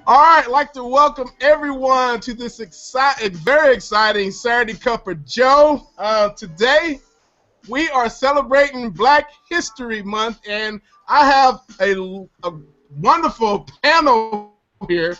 All right, I'd like to welcome everyone to this very exciting Saturday Cup of Joe. Today, we are celebrating Black History Month, and I have a wonderful panel here.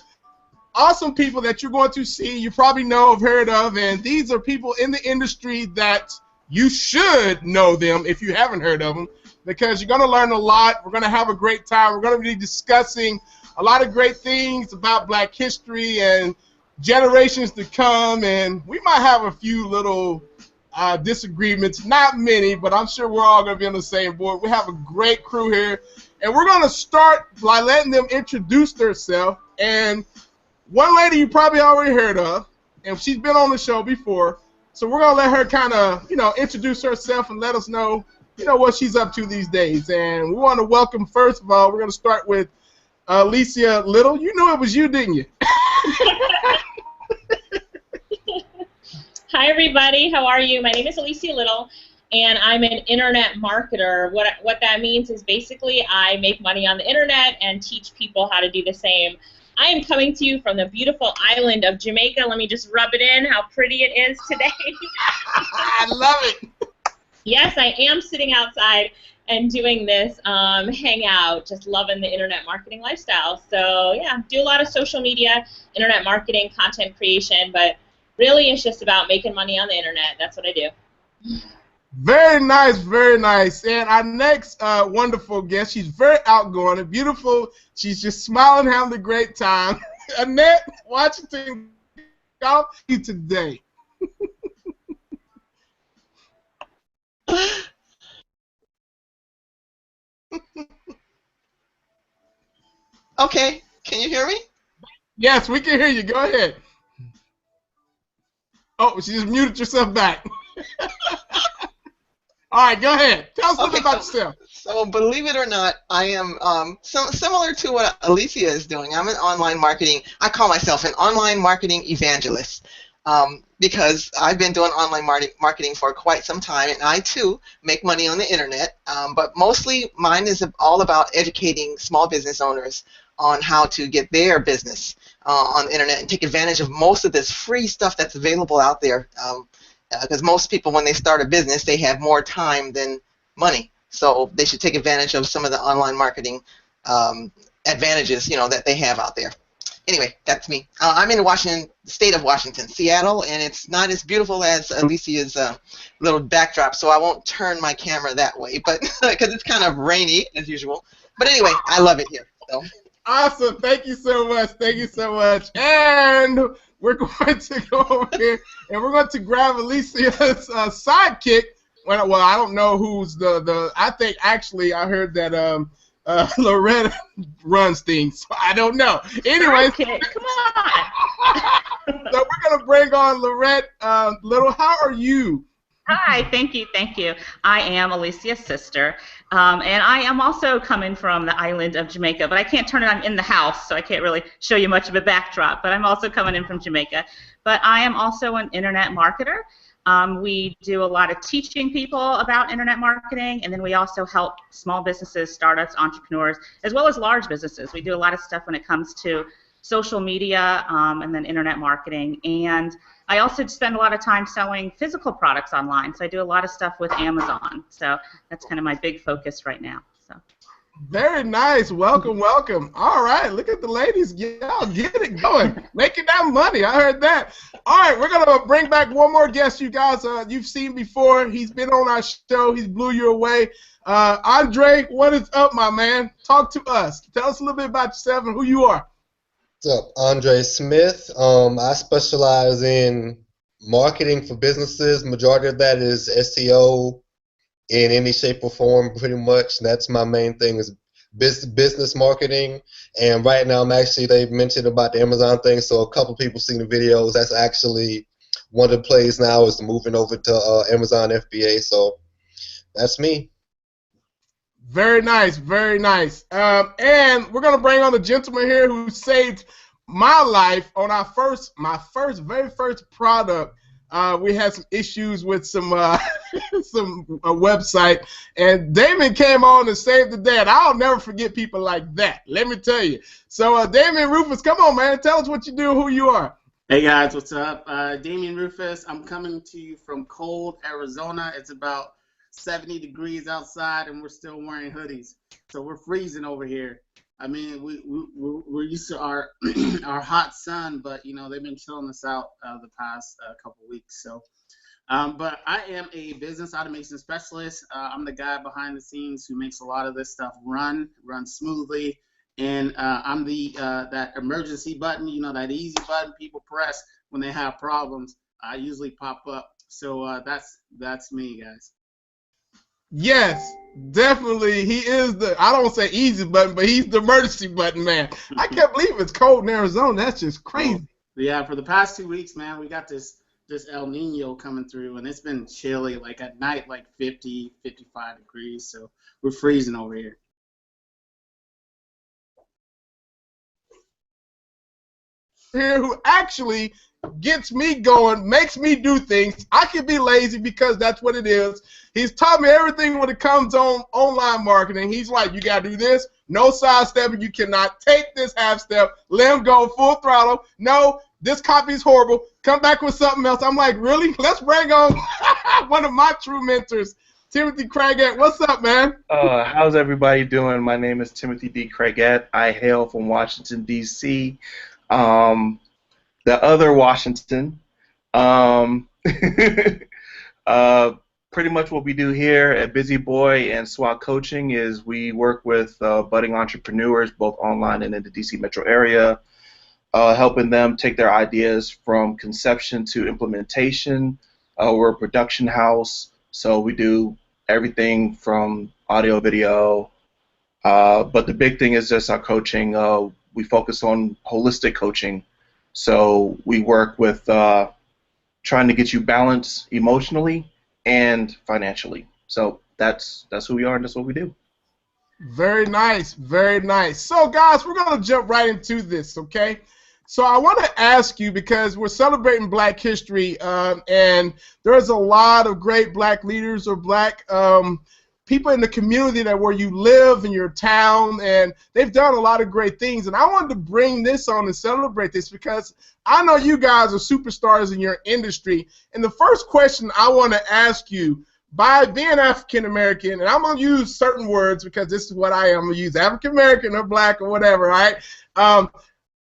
Awesome people that you're going to see, you probably know, have heard of, and these are people in the industry that you should know them if you haven't heard of them, because you're going to learn a lot. We're going to have a great time. We're going to be discussing a lot of great things about Black history and generations to come, and we might have a few little disagreements, not many, but I'm sure we're all going to be on the same board. We have a great crew here, and we're going to start by letting them introduce themselves. And one lady you probably already heard of, and she's been on the show before, so we're going to let her kind of, introduce herself and let us know, what she's up to these days. And we want to welcome, first of all, we're going to start with Alicia Little. You knew it was you, didn't you? Hi, everybody. How are you? My name is Alicia Little, and I'm an internet marketer. What that means is basically I make money on the internet and teach people how to do the same. I am coming to you from the beautiful island of Jamaica. Let me just rub it in how pretty it is today. I love it. Yes, I am sitting outside and doing this hangout, just loving the internet marketing lifestyle. So yeah, do a lot of social media, internet marketing, content creation, but really it's just about making money on the internet. That's what I do. Very nice, very nice. And our next wonderful guest, she's very outgoing and beautiful. She's just smiling, having a great time. Annette Washington, how are you today? Okay, can you hear me? Yes, we can hear you. Go ahead. Oh, she just muted yourself back. All right, go ahead. Tell us a little bit about yourself. So, believe it or not, I am similar to what Alicia is doing. I'm an online marketing. I call myself an online marketing evangelist because I've been doing online marketing for quite some time, and I too make money on the internet. But mostly, mine is all about educating small business owners on how to get their business on the internet and take advantage of most of this free stuff that's available out there. Because most people, when they start a business, they have more time than money. So they should take advantage of some of the online marketing advantages, that they have out there. Anyway, that's me. I'm in Washington, state of Washington, Seattle, and it's not as beautiful as Alicia's little backdrop, so I won't turn my camera that way, but because it's kind of rainy as usual. But anyway, I love it here. So. Awesome. Thank you so much. Thank you so much. And we're going to go over here, and we're going to grab Alicia's sidekick. Well, I don't know who's I think actually I heard that Loretta runs things. So I don't know. Anyways, come on. So we're going to bring on Lorette Little. How are you? Hi, thank you. I am Alicia's sister, and I am also coming from the island of Jamaica, but I can't turn it on in the house, so I can't really show you much of a backdrop, but I'm also coming in from Jamaica. But I am also an internet marketer. We do a lot of teaching people about internet marketing, and then we also help small businesses, startups, entrepreneurs, as well as large businesses. We do a lot of stuff when it comes to social media and then internet marketing. And I also spend a lot of time selling physical products online, so I do a lot of stuff with Amazon. So that's kind of my big focus right now. So. Very nice. Welcome, welcome. All right, look at the ladies. Y'all get it going. Making that money. I heard that. All right, we're going to bring back one more guest you guys you've seen before. He's been on our show. He's blew you away. Andre, what is up, my man? Talk to us. Tell us a little bit about yourself and who you are. What's up? Andre Smith. I specialize in marketing for businesses. Majority of that is SEO in any shape or form, pretty much. That's my main thing is business marketing. And right now, they've mentioned about the Amazon thing, so a couple people seen the videos. That's actually one of the plays now is moving over to Amazon FBA. So that's me. Very nice, very nice. And we're gonna bring on the gentleman here who saved my life on my very first product. We had some issues with some some website, and Damon came on and saved the day. And I'll never forget people like that. Let me tell you. So, Damon Rufus, come on, man. Tell us what you do, who you are. Hey guys, what's up? Damian Rufus. I'm coming to you from cold Arizona. It's about 70 degrees outside, and we're still wearing hoodies. So we're freezing over here. I mean, we're used to our our hot sun, but you know they've been chilling us out the past couple weeks. So, but I am a business automation specialist. I'm the guy behind the scenes who makes a lot of this stuff run smoothly. And I'm the that emergency button, you know, that easy button people press when they have problems. I usually pop up. So that's me, guys. Yes, definitely. He is the, I don't say easy button, but he's the emergency button, man. I can't believe it's cold in Arizona. That's just crazy. Yeah, for the past 2 weeks, man, we got this El Nino coming through, and it's been chilly, like at night, like 50, 55 degrees. So we're freezing over here. Here who actually gets me going, makes me do things. I can be lazy because that's what it is. He's taught me everything when it comes on online marketing. He's like, you got to do this. No sidestepping. You cannot take this half step. Let him go full throttle. No, this copy is horrible. Come back with something else. I'm like, really? Let's bring on one of my true mentors, Timothy Craigett. What's up, man? How's everybody doing? My name is Timothy D. Craigett. I hail from Washington, D.C., the other Washington. Pretty much what we do here at Busy Boy and SWAT Coaching is we work with budding entrepreneurs both online and in the DC metro area, helping them take their ideas from conception to implementation. We're a production house, so we do everything from audio, video, but the big thing is just our coaching. We focus on holistic coaching. So we work with trying to get you balanced emotionally and financially. So that's who we are and that's what we do. Very nice, very nice. So guys, we're going to jump right into this, okay? So I want to ask you, because we're celebrating Black History, and there's a lot of great Black leaders or Black people in the community that where you live in your town, and they've done a lot of great things. And I wanted to bring this on and celebrate this because I know you guys are superstars in your industry. And the first question I want to ask you, by being African American, and I'm going to use certain words because this is what I am. I'm going to use African American or Black or whatever, right?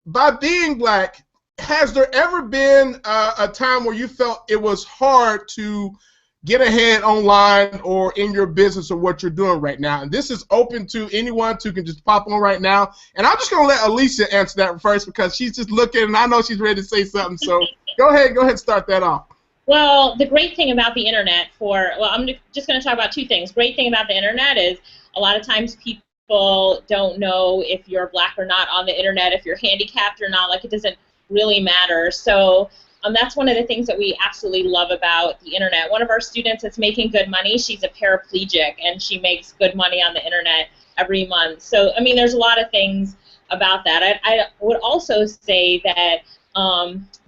By being Black, has there ever been a time where you felt it was hard to get ahead online or in your business or what you're doing right now? And this is open to anyone who can just pop on right now. And I'm just going to let Alicia answer that first because she's just looking, and I know she's ready to say something. So go ahead and start that off. Well, the great thing about the internet I'm just going to talk about two things. Great thing about the internet is a lot of times people don't know if you're Black or not on the internet, if you're handicapped or not. Like, it doesn't really matter. So that's one of the things that we absolutely love about the internet. One of our students that's making good money, she's a paraplegic, and she makes good money on the internet every month. So, I mean, there's a lot of things about that. I would also say that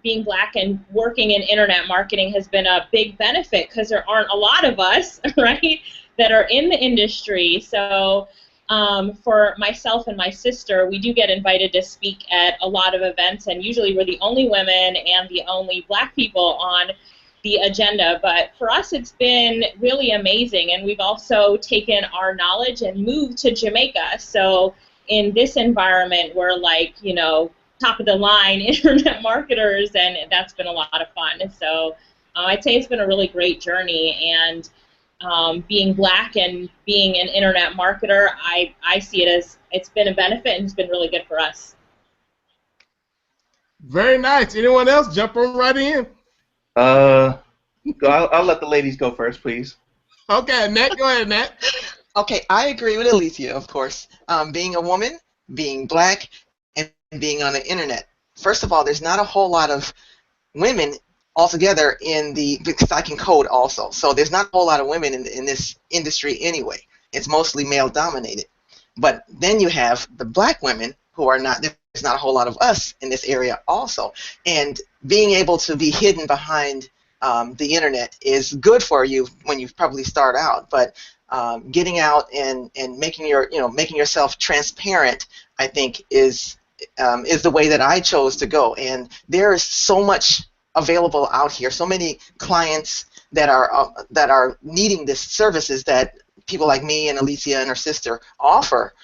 being Black and working in internet marketing has been a big benefit because there aren't a lot of us, right, that are in the industry. So for myself and my sister, we do get invited to speak at a lot of events, and usually we're the only women and the only Black people on the agenda. But for us, it's been really amazing, and we've also taken our knowledge and moved to Jamaica. So in this environment, we're like, you know, top of the line internet marketers, and that's been a lot of fun. So I'd say it's been a really great journey, and being Black and being an internet marketer, I see it as it's been a benefit and it's been really good for us. Very nice. Anyone else? Jump on right in. I'll let the ladies go first, please. Okay, Annette, go ahead, Annette. Okay, I agree with Alicia, of course. Being a woman, being Black, and being on the internet. First of all, there's not a whole lot of women altogether because I can code also. So there's not a whole lot of women in this industry anyway. It's mostly male dominated. But then you have the Black women who are not, there's not a whole lot of us in this area also. And being able to be hidden behind the internet is good for you when you probably start out, but getting out and making making yourself transparent, I think, is the way that I chose to go. And there is so much available out here, so many clients that are needing these services that people like me and Alicia and her sister offer,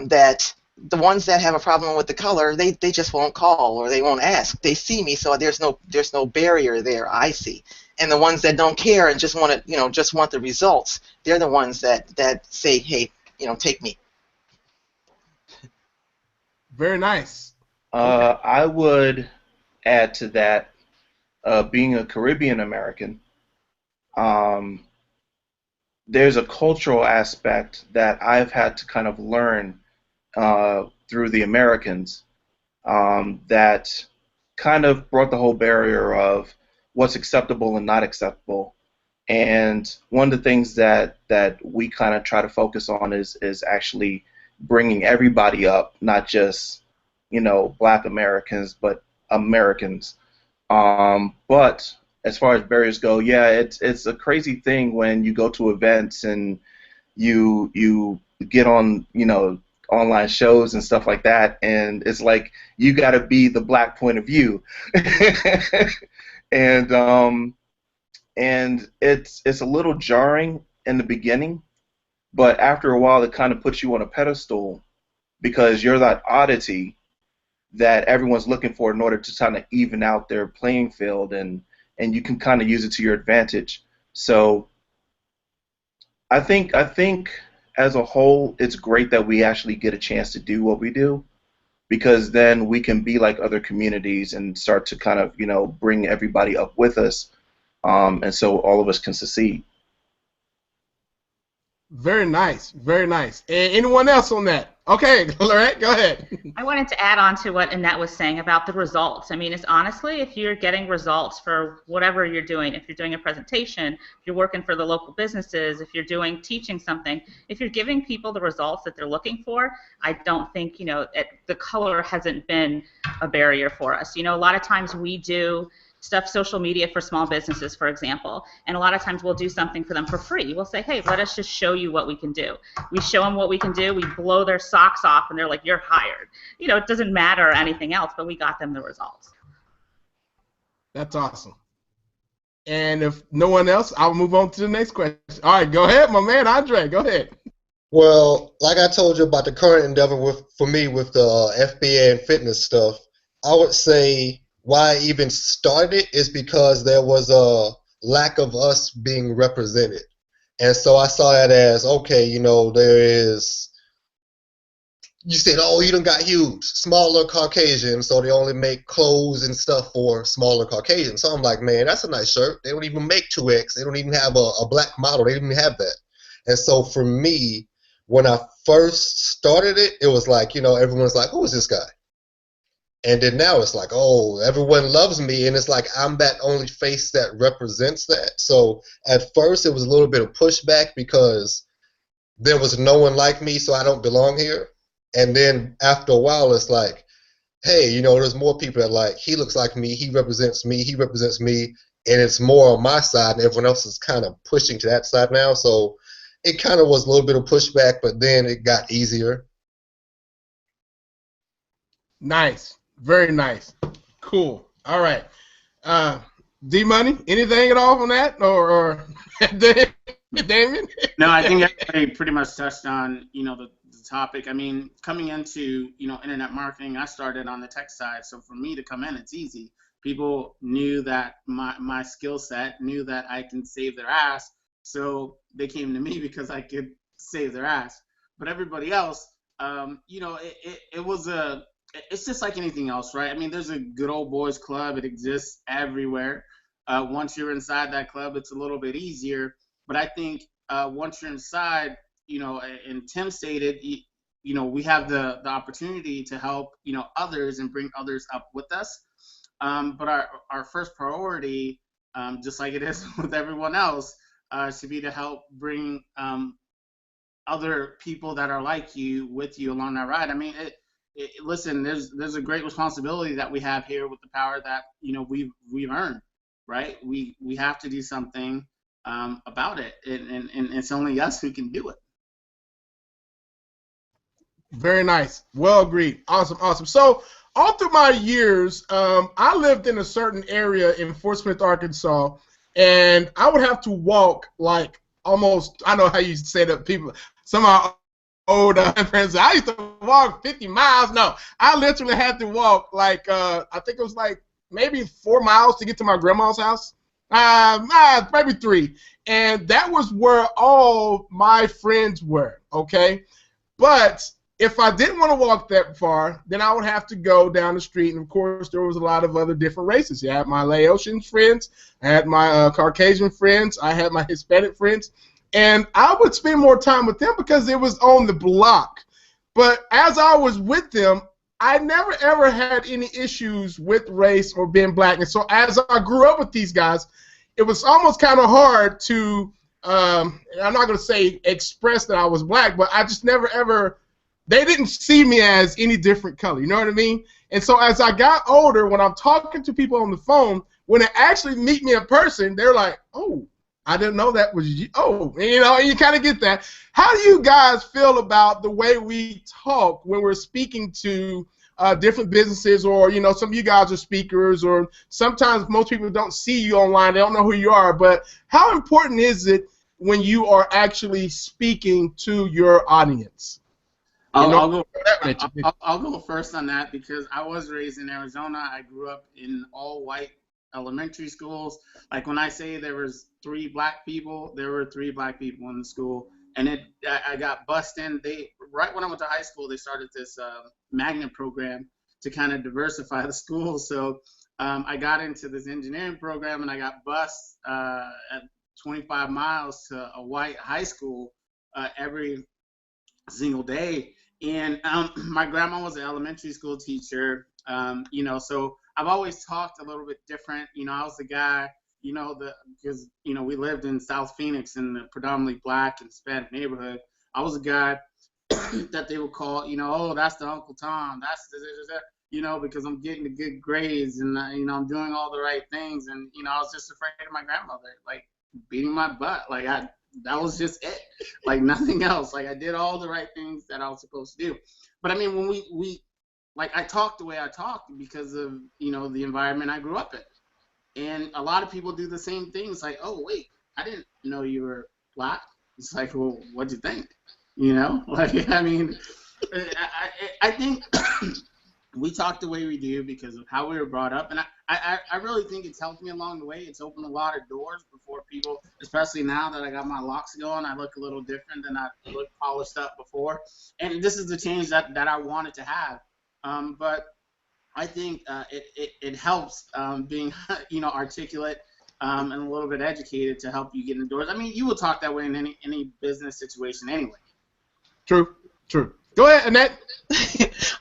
that the ones that have a problem with the color, they just won't call or they won't ask. They see me, so there's no barrier there, I see. And the ones that don't care and just want to, just want the results, they're the ones that say, hey, take me. Very nice. I would add to that, being a Caribbean American, there's a cultural aspect that I've had to kind of learn through the Americans, that kind of brought the whole barrier of what's acceptable and not acceptable. And one of the things that we kind of try to focus on is actually bringing everybody up, not just Black Americans, but Americans. But as far as barriers go, yeah, it's a crazy thing when you go to events and you get on online shows and stuff like that, and it's like you got to be the Black point of view, and it's a little jarring in the beginning, but after a while it kind of puts you on a pedestal because you're that oddity that everyone's looking for in order to kind of even out their playing field, and you can kind of use it to your advantage. So I think as a whole, it's great that we actually get a chance to do what we do, because then we can be like other communities and start to kind of bring everybody up with us, and so all of us can succeed. Very nice, very nice. And anyone else on that? Okay, Lorette, go ahead. I wanted to add on to what Annette was saying about the results. I mean, it's honestly, if you're getting results for whatever you're doing, if you're doing a presentation, if you're working for the local businesses, if you're teaching something, if you're giving people the results that they're looking for, I don't think, the color hasn't been a barrier for us. A lot of times we do stuff, social media for small businesses, for example, and a lot of times we'll do something for them for free. We'll say, hey, let us just show you what we can do. We show them what we can do, we blow their socks off, and they're like, you're hired. It doesn't matter anything else, but we got them the results. That's awesome. And if no one else, I'll move on to the next question. All right, go ahead, my man, Andre, go ahead. Well, like I told you about the current endeavor for me with the FBA and fitness stuff, I would say why I even started is because there was a lack of us being represented. And so I saw that as, okay, there is, you said, oh, you done got huge, smaller Caucasian, so they only make clothes and stuff for smaller Caucasians. So I'm like, man, that's a nice shirt. They don't even make 2X. They don't even have a black model. They don't even have that. And so for me, when I first started it, it was like, everyone's like, who is this guy? And then now it's like, oh, everyone loves me, and it's like I'm that only face that represents that. So at first it was a little bit of pushback because there was no one like me, so I don't belong here. And then after a while it's like, hey, there's more people that like, he looks like me, he represents me, and it's more on my side, and everyone else is kind of pushing to that side now. So it kind of was a little bit of pushback, but then it got easier. Nice. Very nice. Cool. All right. D-Money, anything at all on that? Or Damien? No, I think everybody pretty much touched on, the topic. I mean, coming into, internet marketing, I started on the tech side. So for me to come in, it's easy. People knew that my skill set, knew that I can save their ass. So they came to me because I could save their ass. But everybody else, it's just like anything else, right? I mean, there's a good old boys club. It exists everywhere. Once you're inside that club, it's a little bit easier. But I think once you're inside, and Tim stated, we have the opportunity to help, others and bring others up with us. But our first priority, just like it is with everyone else, should be to help bring other people that are like you with you along that ride. I mean, listen, there's a great responsibility that we have here with the power that we've earned, right? We have to do something about it, and it's only us who can do it. Very nice. Well agreed. Awesome, awesome. So all through my years, I lived in a certain area in Fort Smith, Arkansas, and I would have to walk like almost, I know how you say that people, some of our old friends, I used to walk 50 miles. No, I literally had to walk like, I think it was like maybe 4 miles to get to my grandma's house. Maybe 3. And that was where all my friends were, okay? But if I didn't want to walk that far, then I would have to go down the street. And, of course, there was a lot of other different races. I had my Laotian friends. I had my Caucasian friends. I had my Hispanic friends. And I would spend more time with them because it was on the block. But as I was with them, I never, ever had any issues with race or being black. And so as I grew up with these guys, it was almost kind of hard to, I'm not going to say express that I was black, but I just never, ever, they didn't see me as any different color. You know what I mean? And so as I got older, when I'm talking to people on the phone, when they actually meet me in person, they're like, oh, I didn't know that was you. Oh, you know, and you kind of get that. How do you guys feel about the way we talk when we're speaking to different businesses, or, you know, some of you guys are speakers, or sometimes most people don't see you online, they don't know who you are, but how important is it when you are actually speaking to your audience? I'll go first on that because I was raised in Arizona. I grew up in all white elementary schools. Like when I say there was 3 black people, there were 3 black people in the school. And I got bussed in. Right when I went to high school, they started this magnet program to kind of diversify the school. So I got into this engineering program, and I got bussed at 25 miles to a white high school every single day. And my grandma was an elementary school teacher, you know, so I've always talked a little bit different. You know, I was the guy, you know, because, you know, we lived in South Phoenix in the predominantly black and Hispanic neighborhood. I was a guy that they would call, you know, oh, that's the Uncle Tom, that's the, you know, because I'm getting the good grades and, you know, I'm doing all the right things. And, you know, I was just afraid of my grandmother, like, beating my butt. Like, that was just it, like nothing else. Like, I did all the right things that I was supposed to do. But I mean, when we like, I talked the way I talked because of, you know, the environment I grew up in. And a lot of people do the same thing. It's like, oh, wait, I didn't know you were black. It's like, well, what'd you think? You know, like, I mean, I think we talk the way we do because of how we were brought up. And I really think it's helped me along the way. It's opened a lot of doors before people, especially now that I got my locks going. I look a little different than I looked polished up before. And this is the change that I wanted to have. But I think it helps being, you know, articulate and a little bit educated to help you get in the doors. I mean, you will talk that way in any business situation anyway. True, true. Go ahead, Annette.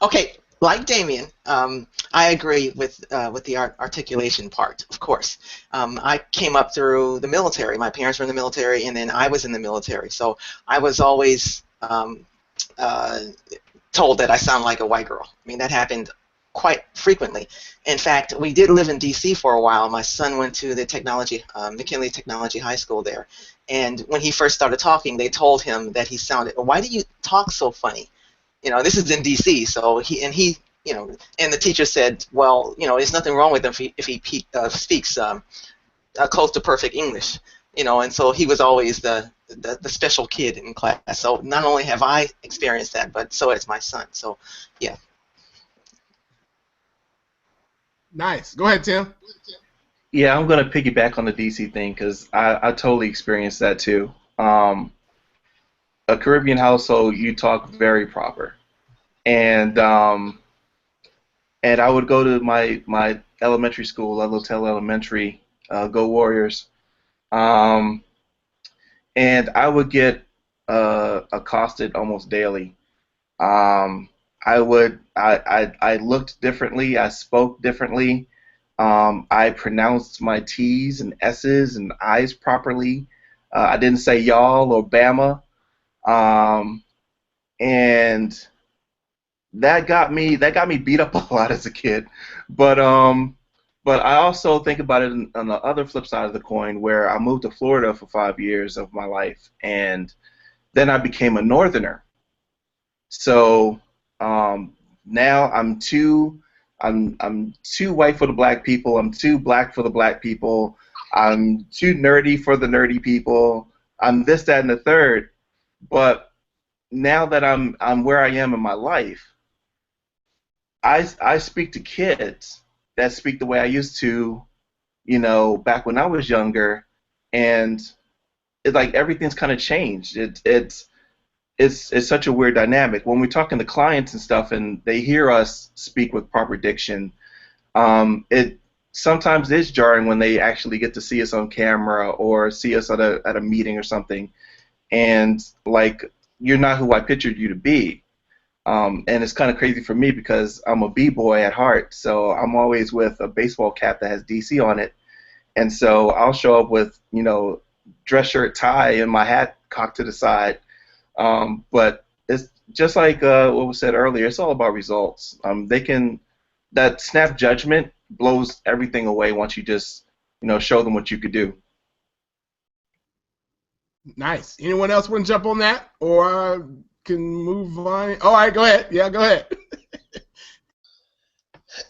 Okay, like Damien, I agree with the articulation part, of course. I came up through the military. My parents were in the military, and then I was in the military. So I was always told that I sound like a white girl. I mean, that happened quite frequently. In fact, we did live in D.C. for a while. My son went to the McKinley Technology High School there. And when he first started talking, they told him that he sounded, why do you talk so funny? You know, this is in D.C., so he, you know, and the teacher said, well, you know, there's nothing wrong with him if he speaks close to perfect English, you know, and so he was always the special kid in class. So not only have I experienced that, but so has my son. So, yeah. Nice. Go ahead, Tim. Yeah, I'm going to piggyback on the DC thing because I totally experienced that too. A Caribbean household, you talk very proper. And I would go to my elementary school, Littleton Elementary, Go Warriors, and I would get accosted almost daily. I looked differently. I spoke differently. I pronounced my T's and S's and I's properly. I didn't say y'all or Bama. And that got me beat up a lot as a kid. But But I also think about it on the other flip side of the coin, where I moved to Florida for 5 years of my life, and then I became a Northerner. So now I'm too white for the black people. I'm too black for the black people. I'm too nerdy for the nerdy people. I'm this, that, and the third. But now that I'm where I am in my life, I speak to kids that speak the way I used to, back when I was younger, and it's like everything's kind of changed. It's such a weird dynamic. When we're talking to clients and stuff, and they hear us speak with proper diction, it sometimes is jarring when they actually get to see us on camera or see us at a meeting or something, and like, you're not who I pictured you to be. And it's kind of crazy for me because I'm a B-boy at heart, so I'm always with a baseball cap that has DC on it, and so I'll show up with dress shirt, tie, and my hat cocked to the side. But it's just like what was said earlier. It's all about results. That snap judgment blows everything away once you just show them what you could do. Nice. Anyone else want to jump on that, or can move on? All right, go ahead. Yeah, go ahead.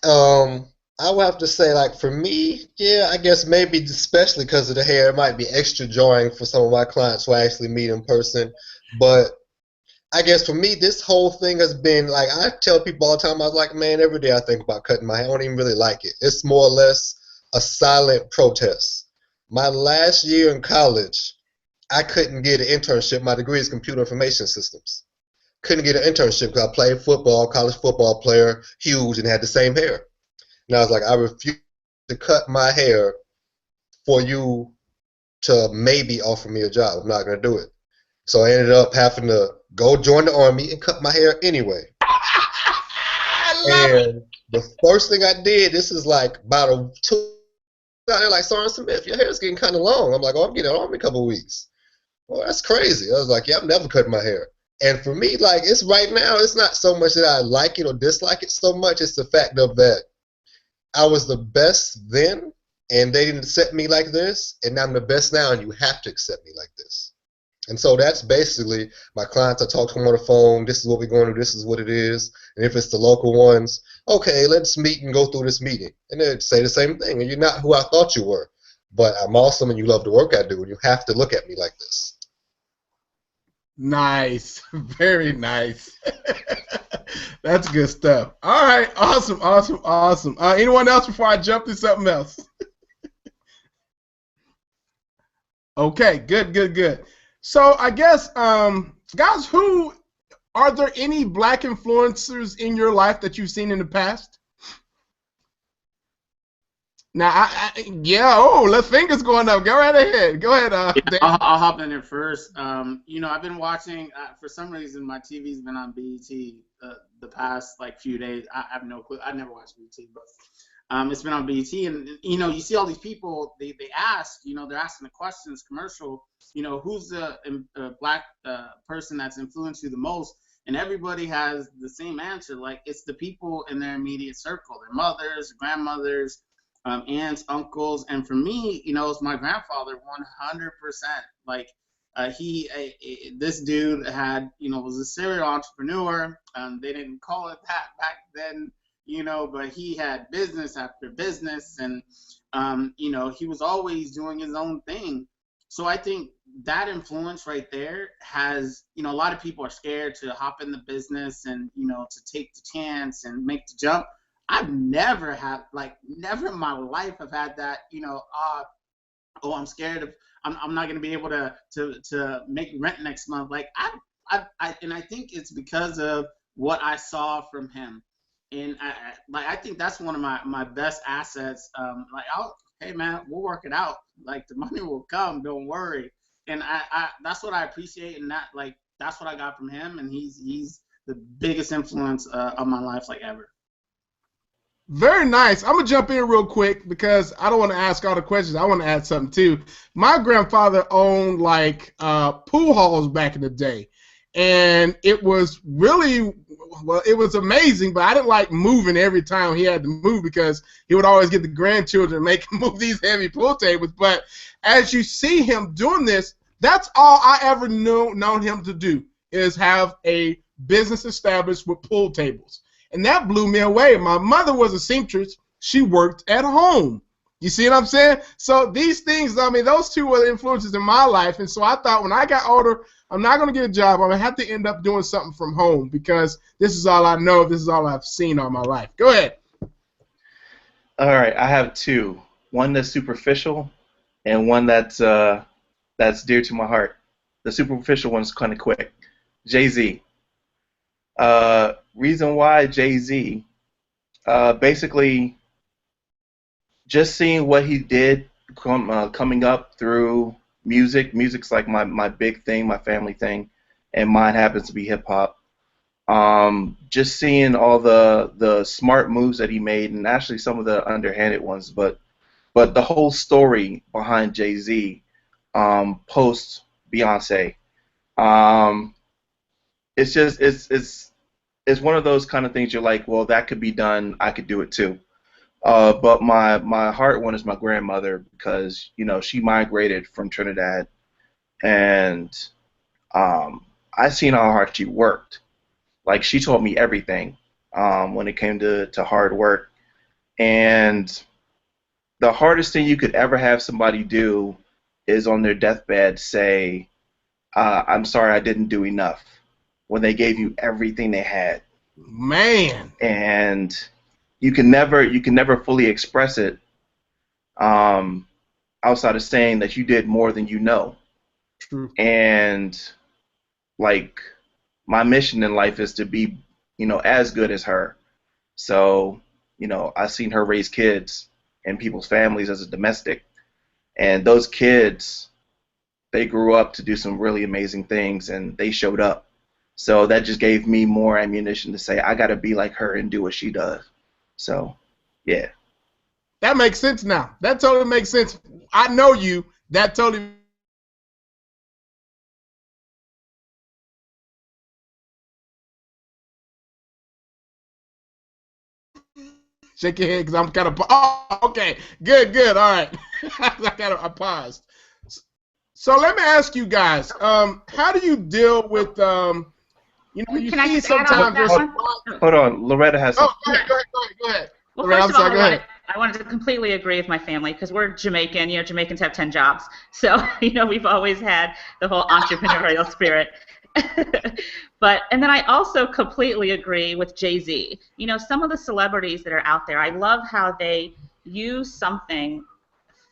I would have to say, like, for me, yeah, I guess maybe especially because of the hair, it might be extra jarring for some of my clients who I actually meet in person. But I guess for me, this whole thing has been, like, I tell people all the time, I was like, man, every day I think about cutting my hair. I don't even really like it. It's more or less a silent protest. My last year in college, I couldn't get an internship. My degree is computer information systems. Couldn't get an internship because I played football, college football player, huge, and had the same hair. And I was like, I refuse to cut my hair for you to maybe offer me a job. I'm not going to do it. So I ended up having to go join the Army and cut my hair anyway. And the first thing I did, this is like about they're like, Sergeant Smith, your hair's getting kind of long. I'm like, oh, I'm getting an Army in a couple of weeks. Well, that's crazy. I was like, yeah, I've never cut my hair. And for me, like, it's right now, it's not so much that I like it or dislike it so much. It's the fact of that I was the best then, and they didn't accept me like this, and I'm the best now, and you have to accept me like this. And so that's basically my clients. I talk to them on the phone. This is what we're going to do. This is what it is. And if it's the local ones, okay, let's meet and go through this meeting. And they'd say the same thing. And you're not who I thought you were, but I'm awesome, and you love the work I do, and you have to look at me like this. Nice. Very nice. That's good stuff. All right. Awesome, awesome, awesome. Anyone else before I jump to something else? Okay, good, good, good. So I guess, guys, are there any black influencers in your life that you've seen in the past? Now, let's fingers going up. Go right ahead. Go ahead. I'll hop in there first. I've been watching, for some reason, my TV's been on BET the past, few days. I have no clue. I've never watched BET, but it's been on BET. And, you see all these people, they ask, they're asking the questions, commercial, who's the black person that's influenced you the most? And everybody has the same answer. Like, it's the people in their immediate circle, their mothers, grandmothers, aunts, uncles, and for me, it's my grandfather, 100%. Like, this dude had, was a serial entrepreneur. They didn't call it that back then, but he had business after business, and he was always doing his own thing. So I think that influence right there has, a lot of people are scared to hop in the business and, to take the chance and make the jump. I've never had, never in my life have had that, I'm scared of, I'm not going to be able to make rent next month. And I think it's because of what I saw from him. And I think that's one of my best assets. Hey man, we'll work it out. The money will come, don't worry. And I that's what I appreciate, and that's what I got from him. And he's the biggest influence of my life ever. Very nice. I'm going to jump in real quick because I don't want to ask all the questions. I want to add something too. My grandfather owned pool halls back in the day. and it was really, well, it was amazing, but I didn't like moving every time he had to move because he would always get the grandchildren and make him move these heavy pool tables. But as you see him doing this, that's all I ever known him to do, is have a business established with pool tables. And that blew me away. My mother was a seamstress. She worked at home. You see what I'm saying? So these things, I mean, those two were the influences in my life. And so I thought when I got older, I'm not going to get a job. I'm going to have to end up doing something from home because this is all I know. This is all I've seen all my life. Go ahead. All right, I have two. One that's superficial and one that's dear to my heart. The superficial one's kind of quick. Jay-Z. Reason why Jay-Z, basically just seeing what he did coming up through music. Music's like my big thing, my family thing, and mine happens to be hip-hop. Just seeing all the smart moves that he made, and actually some of the underhanded ones, but the whole story behind Jay-Z post Beyonce, it's one of those kind of things you're like, well, that could be done, I could do it too. But my heart one is my grandmother, because she migrated from Trinidad, and I seen how hard she worked. Like, she taught me everything when it came to hard work. And the hardest thing you could ever have somebody do is on their deathbed say, I'm sorry I didn't do enough, when they gave you everything they had. Man. And you can never fully express it outside of saying that you did more than you know. True. And like, my mission in life is to be, as good as her. So, I've seen her raise kids in people's families as a domestic, and those kids, they grew up to do some really amazing things, and they showed up. So that just gave me more ammunition to say I got to be like her and do what she does. So, yeah. That makes sense now. That totally makes sense. I know you. That totally. Shake your head because I'm kind of. Oh, okay. Good. All right. I paused. So let me ask you guys. How do you deal with you Can I see just add on sometimes that there's. one? Hold on, Loretta has Oh, something. go ahead. Well, Loretta, first of all, go ahead. I wanted to completely agree with my family because we're Jamaican. Jamaicans have 10 jobs. So, we've always had the whole entrepreneurial spirit. And then I also completely agree with Jay-Z. Some of the celebrities that are out there, I love how they use something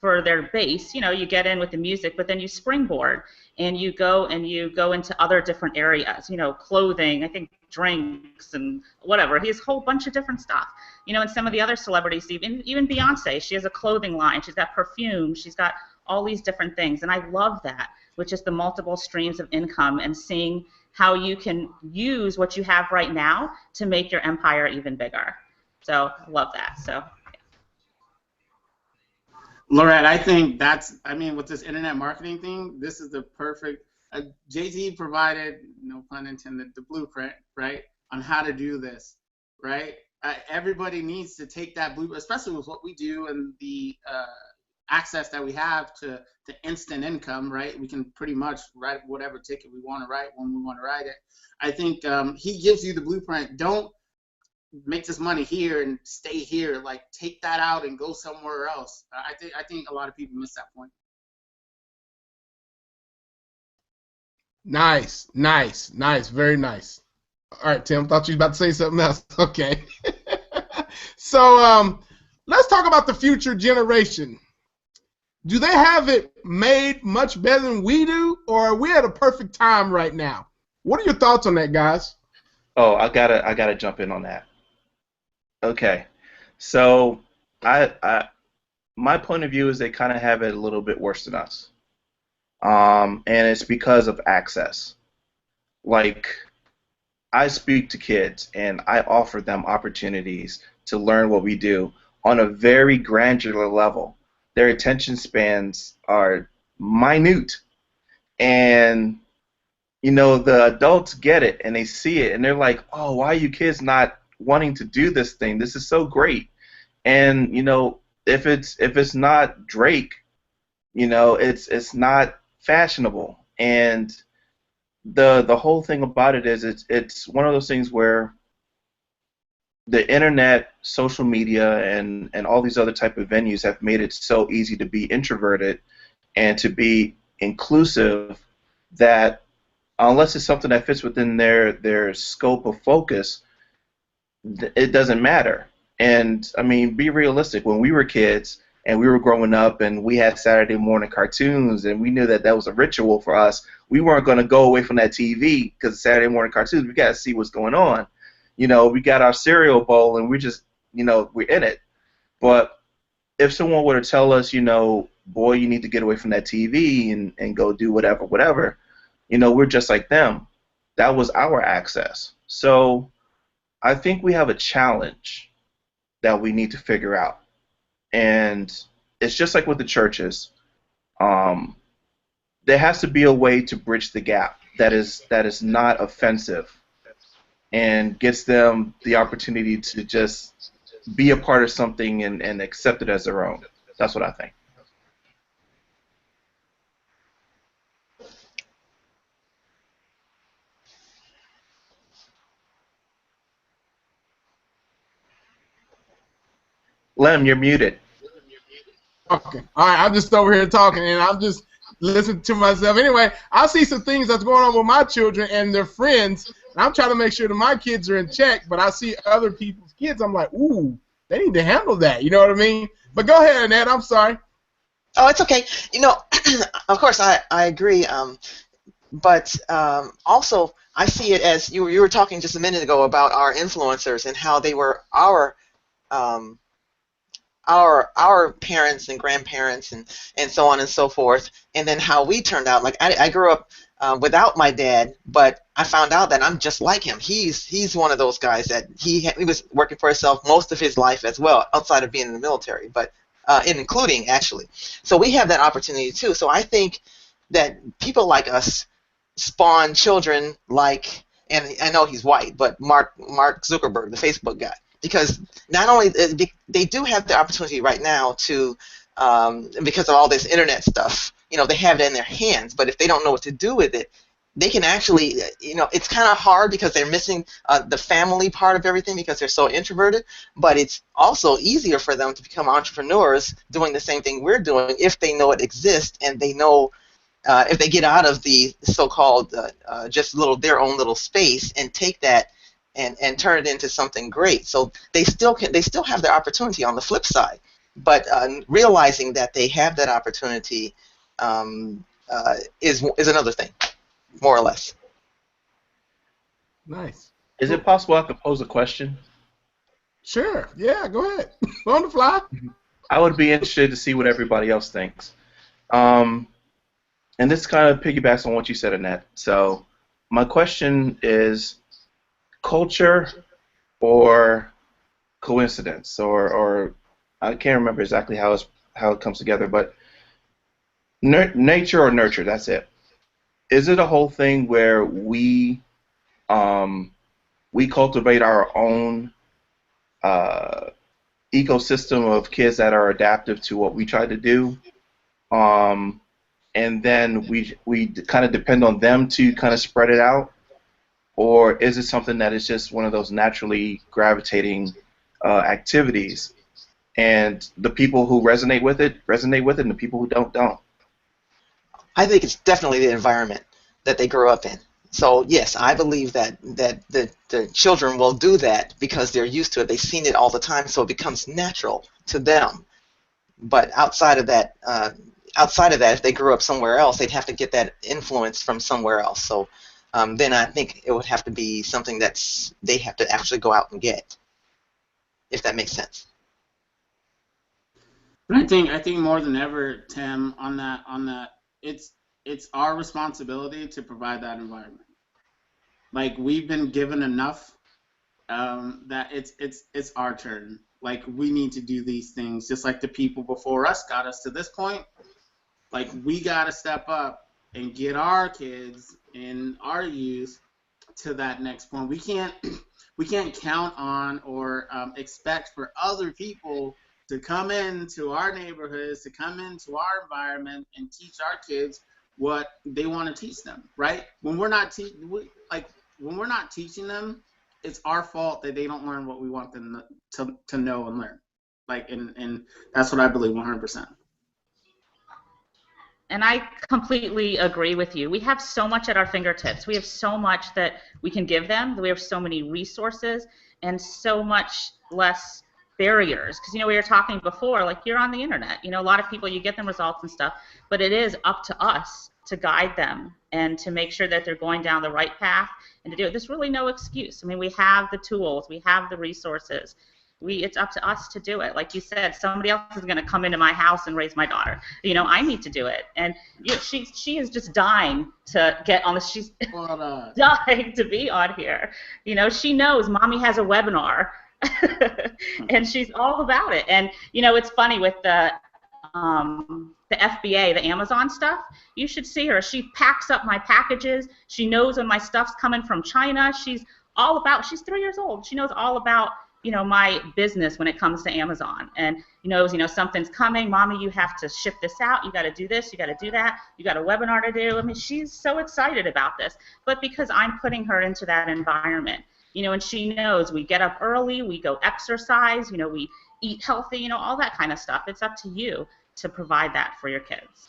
for their base. You get in with the music, but then you springboard and you go into other different areas, clothing, I think drinks and whatever. He has a whole bunch of different stuff. And some of the other celebrities, even Beyonce, she has a clothing line, she's got perfume, she's got all these different things. And I love that, which is the multiple streams of income and seeing how you can use what you have right now to make your empire even bigger. So I love that. So. Lorette, I think with this internet marketing thing, this is the perfect. Jay-Z provided, no pun intended, the blueprint, right, on how to do this, right? Everybody needs to take that blueprint, especially with what we do and the access that we have to instant income, right? We can pretty much write whatever ticket we want to write when we want to write it. I think he gives you the blueprint. Don't make this money here and stay here. Like, take that out and go somewhere else. I think a lot of people miss that point. Nice, very nice. All right, Tim, thought you were about to say something else. Okay. So let's talk about the future generation. Do they have it made much better than we do, or are we at a perfect time right now? What are your thoughts on that, guys? Oh, I gotta jump in on that. Okay, so my point of view is they kind of have it a little bit worse than us, and it's because of access. Like, I speak to kids and I offer them opportunities to learn what we do on a very granular level. Their attention spans are minute, and you know, the adults get it and they see it and they're like, oh, why are you kids not wanting to do this thing? This is so great. And you know, if it's not Drake, you know, it's not fashionable. And the whole thing about it is it's one of those things where the internet, social media, and all these other type of venues have made it so easy to be introverted and to be inclusive that unless it's something that fits within their scope of focus, it doesn't matter. And I mean, be realistic. When we were kids and we were growing up and we had Saturday morning cartoons and we knew that that was a ritual for us, we weren't going to go away from that TV because Saturday morning cartoons, we got to see what's going on. You know, we got our cereal bowl and we just, you know, we're in it. But if someone were to tell us, you know, boy, you need to get away from that TV and go do whatever, you know, we're just like them. That was our access. So I think we have a challenge that we need to figure out. And it's just like with the churches. There has to be a way to bridge the gap that is not offensive and gets them the opportunity to just be a part of something and accept it as their own. That's what I think. Lem, you're muted. Okay. All right. I'm just over here talking, and I'm just listening to myself. Anyway, I see some things that's going on with my children and their friends, and I'm trying to make sure that my kids are in check, but I see other people's kids. I'm like, ooh, they need to handle that. You know what I mean? But go ahead, Annette. I'm sorry. Oh, it's okay. You know, of course, I agree. But also, I see it as you were talking just a minute ago about our influencers and how they were our parents and grandparents and so on and so forth, and then how we turned out. Like I grew up without my dad, but I found out that I'm just like him. He's one of those guys that he was working for himself most of his life as well, outside of being in the military, but including actually. So we have that opportunity too. So I think that people like us spawn children like, and I know he's white, but Mark Zuckerberg, the Facebook guy. Because not only they do have the opportunity right now to, because of all this internet stuff, you know, they have it in their hands. But if they don't know what to do with it, they can actually, you know, it's kind of hard because they're missing the family part of everything because they're so introverted. But it's also easier for them to become entrepreneurs doing the same thing we're doing if they know it exists and they know. If they get out of the so-called just their own little space and take that and turn it into something great, so they still have their opportunity on the flip side, but realizing that they have that opportunity is another thing, more or less. Nice. Is it possible I could pose a question? Sure. Yeah. Go ahead. On the fly. I would be interested to see what everybody else thinks. And this kind of piggybacks on what you said, Annette. So my question is culture or coincidence, or I can't remember exactly how it comes together, but nature or nurture, that's it. Is it a whole thing where we cultivate our own ecosystem of kids that are adaptive to what we try to do? And then we kind of depend on them to kind of spread it out? Or is it something that is just one of those naturally gravitating activities, and the people who resonate with it, and the people who don't? I think it's definitely the environment that they grow up in. So yes, I believe that the children will do that because they're used to it. They've seen it all the time, so it becomes natural to them. But outside of that, if they grew up somewhere else, they'd have to get that influence from somewhere else. So then I think it would have to be something they have to actually go out and get, if that makes sense. I think more than ever, Tim, on that, it's our responsibility to provide that environment. Like, we've been given enough that it's our turn. Like, we need to do these things, just like the people before us got us to this point. Like, we got to step up and get our kids and our youth to that next point. We can't count on or expect for other people to come into our neighborhoods, to come into our environment and teach our kids what they want to teach them, right? When we're not teaching them, it's our fault that they don't learn what we want them to know and learn. Like, and that's what I believe 100%. And I completely agree with you. We have so much at our fingertips. We have so much that we can give them. We have so many resources and so much less barriers. Because, we were talking before, like, you're on the internet. A lot of people, you get them results and stuff, but it is up to us to guide them and to make sure that they're going down the right path and to do it. There's really no excuse. We have the tools. We have the resources. It's up to us to do it. Like you said, somebody else is going to come into my house and raise my daughter. I need to do it. And she is just dying to get on this. She's dying to be on here. She knows Mommy has a webinar, and she's all about it. And it's funny with the FBA, the Amazon stuff. You should see her. She packs up my packages. She knows when my stuff's coming from China. She's 3 years old. She knows all about my business when it comes to Amazon, and knows, something's coming. Mommy, you have to ship this out. You got to do this. You got to do that. You got a webinar to do. She's so excited about this, but because I'm putting her into that environment, and she knows we get up early, we go exercise, we eat healthy, all that kind of stuff. It's up to you to provide that for your kids.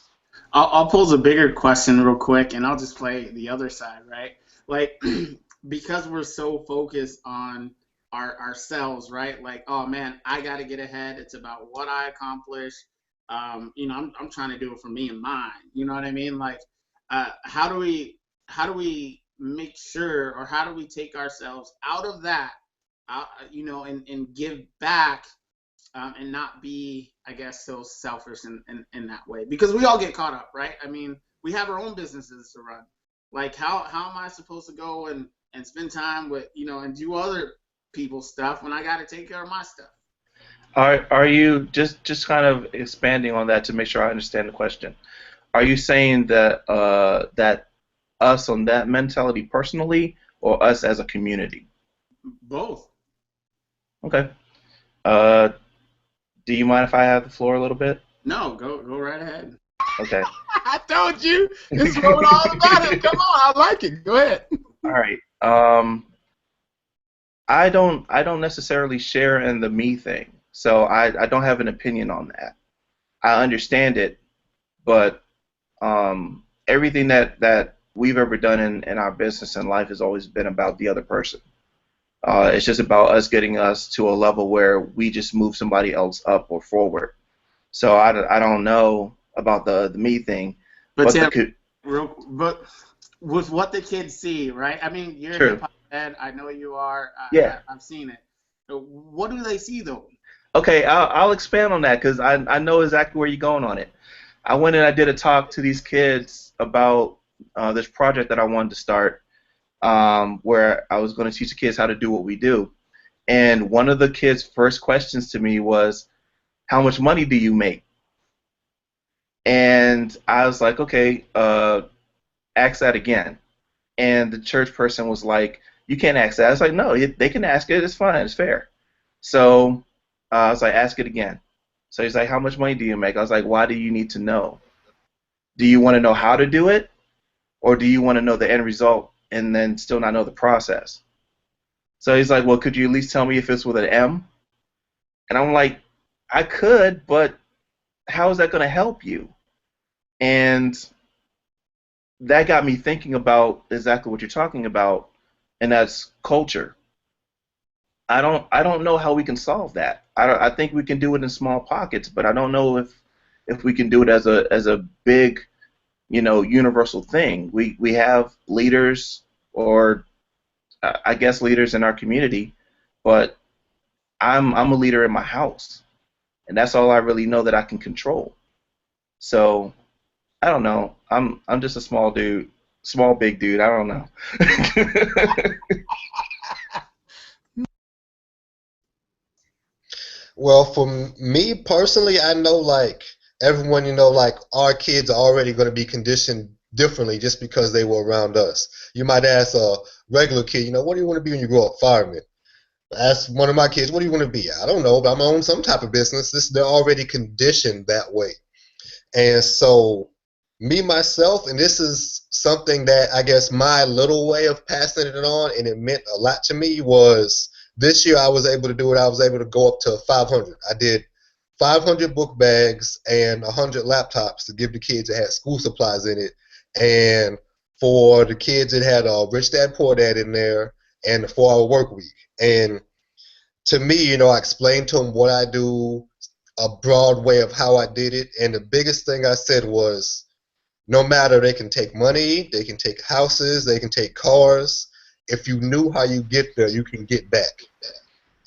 I'll pose a bigger question real quick, and I'll just play the other side, right? Like, because we're so focused on ourselves, right? Like, oh man, I got to get ahead. It's about what I accomplish. I'm trying to do it for me and mine. You know what I mean? Like, how do we make sure, or how do we take ourselves out of that, and give back, and not be, I guess, so selfish in that way? Because we all get caught up, right? We have our own businesses to run. Like, how am I supposed to go and spend time with, and do other people's stuff when I got to take care of my stuff? Are you just kind of expanding on that to make sure I understand the question? Are you saying that that us on that mentality personally, or us as a community? Both. Okay. Do you mind if I have the floor a little bit? No, go right ahead. Okay. I told you. This is what we're all about it. Come on, I like it. Go ahead. All right. I don't necessarily share in the me thing, so I don't have an opinion on that. I understand it, but everything that we've ever done in our business and life has always been about the other person. It's just about us getting us to a level where we just move somebody else up or forward. So I don't know about the me thing. But with what the kids see, right? You're a hip hop head. I know you are. Yeah. I've seen it. What do they see, though? Okay, I'll expand on that because I know exactly where you're going on it. I went and I did a talk to these kids about this project that I wanted to start, where I was going to teach the kids how to do what we do. And one of the kids' first questions to me was, how much money do you make? And I was like, okay, ask that again. And the church person was like, you can't ask that. I was like, no, they can ask it. It's fine. It's fair. So I was like, ask it again. So he's like, how much money do you make? I was like, why do you need to know? Do you want to know how to do it? Or do you want to know the end result and then still not know the process? So he's like, well, could you at least tell me if it's with an M? And I'm like, I could, but how is that going to help you? And that got me thinking about exactly what you're talking about, and that's culture. I don't know how we can solve that. I think we can do it in small pockets, but I don't know if we can do it as a big, universal thing. We have leaders, or I guess leaders in our community, but I'm a leader in my house, and that's all I really know that I can control. So I don't know. I'm just a small big dude. I don't know. Well, for me personally, I know, like, everyone, like, our kids are already going to be conditioned differently just because they were around us. You might ask a regular kid, what do you want to be when you grow up? Fireman. Ask one of my kids, what do you want to be? I don't know, but I'm going to own some type of business. They're already conditioned that way. And so me, myself, and this is something that I guess my little way of passing it on, and it meant a lot to me, was this year I was able to do it. I was able to go up to 500. I did 500 book bags and 100 laptops to give the kids that had school supplies in it. And for the kids, it had Rich Dad Poor Dad in there and the 4-Hour Work Week. And to me, I explained to them what I do, a broad way of how I did it. And the biggest thing I said was, no matter, they can take money, they can take houses, they can take cars. If you knew how you get there, you can get back.